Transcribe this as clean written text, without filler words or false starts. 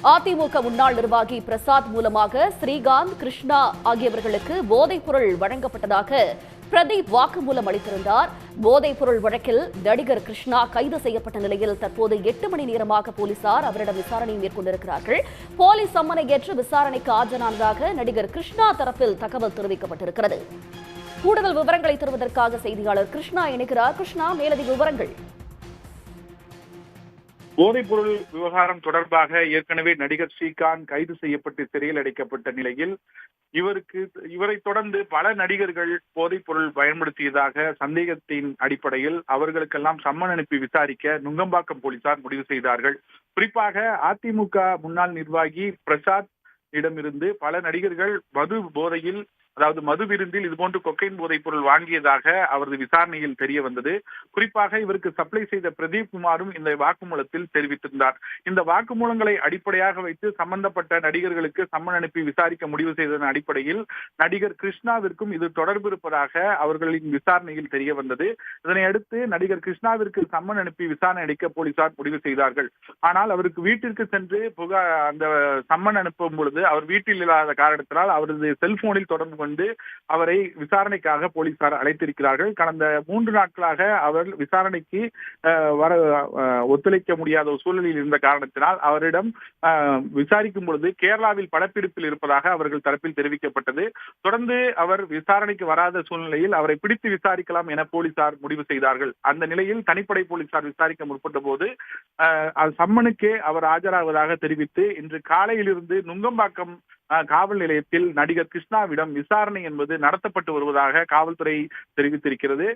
அதிமுக முன்னாள் நிர்வாகி பிரசாத் மூலமாக ஸ்ரீகாந்த், கிருஷ்ணா ஆகியவர்களுக்கு போதைப் பொருள் வழங்கப்பட்டதாக பிரதீப் வாக்குமூலம் அளித்திருந்தார். போதைப் பொருள் வழக்கில் நடிகர் கிருஷ்ணா கைது செய்யப்பட்ட நிலையில் தற்போது 8 மணி நேரமாக போலீசார் அவரிடம் விசாரணை மேற்கொண்டிருக்கிறார்கள். போலீஸ் சம்மனை ஏற்று விசாரணைக்கு ஆஜரானதாக நடிகர் கிருஷ்ணா தரப்பில் தகவல் தெரிவிக்கப்பட்டிருக்கிறது. கூடுதல் விவரங்களை தருவதற்காக செய்தியாளர் கிருஷ்ணா இணைக்கிறார். கிருஷ்ணா, மேலதிக விவரங்கள். போதைப்பொருள் விவகாரம் தொடர்பாக ஏற்கனவே நடிகர் ஸ்ரீகாந்த் கைது செய்யப்பட்டு சிறையில் அடைக்கப்பட்ட நிலையில் இவரை தொடர்ந்து பல நடிகர்கள் போதைப்பொருள் பயன்படுத்தியதாக சந்தேகத்தின் அடிப்படையில் அவர்களுக்கெல்லாம் சம்மன் அனுப்பி விசாரிக்க நுங்கம்பாக்கம் போலீசார் முடிவு செய்தார்கள். குறிப்பாக அதிமுக முன்னாள் நிர்வாகி பிரசாத் இடமிருந்து பல நடிகர்கள் மது விருந்தில் இதுபோன்று கொக்கைன் போதைப் பொருள் வாங்கியதாக அவரது விசாரணையில் தெரிய வந்தது. குறிப்பாக இவருக்கு சப்ளை செய்த பிரதீப் குமாரும் இந்த வாக்குமூலத்தில் தெரிவித்திருந்தார். இந்த வாக்குமூலங்களை அடிப்படையாக வைத்து சம்பந்தப்பட்ட நடிகர்களுக்கு சம்மன் அனுப்பி விசாரிக்க முடிவு செய்ததன் அடிப்படையில் நடிகர் கிருஷ்ணாவிற்கும் இது தொடர்பு இருப்பதாக அவர்களின் விசாரணையில் தெரிய வந்தது. இதனை அடுத்து நடிகர் கிருஷ்ணாவிற்கு சம்மன் அனுப்பி விசாரணை அளிக்க போலீசார் முடிவு செய்தார்கள். ஆனால் அவருக்கு வீட்டிற்கு சென்று அந்த சம்மன் அனுப்பும் பொழுது அவர் வீட்டில் இல்லாத காரணத்தினால் அவரது செல்போனில் தொடர்பு கொண்டு அவரை விசாரணைக்காக போலீசார் அழைத்திருக்கிறார்கள். கடந்த 3 நாட்களாக அவர் விசாரணைக்கு ஒத்துழைக்க முடியாத ஒரு சூழலில் இருந்த காரணத்தினால் அவரிடம் விசாரிக்கும் பொழுது கேரளாவில் படப்பிடிப்பில் இருப்பதாக அவர்கள் தரப்பில் தெரிவிக்கப்பட்டது. தொடர்ந்து அவர் விசாரணைக்கு வராத சூழ்நிலையில் அவரை பிடித்து விசாரிக்கலாம் என போலீசார் முடிவு செய்தார்கள். அந்த நிலையில் தனிப்படை போலீசார் விசாரிக்க முற்பட்ட போது சம்மனுக்கே அவர் ஆஜராவதாக தெரிவித்து இன்று காலையிலிருந்து நுங்கம்பாக்கம் காவல் நிலையத்தில் நடிகர் கிருஷ்ணாவிடம் விசாரணை என்பது நடத்தப்பட்டு வருவதாக காவல்துறை தெரிவித்திருக்கிறது.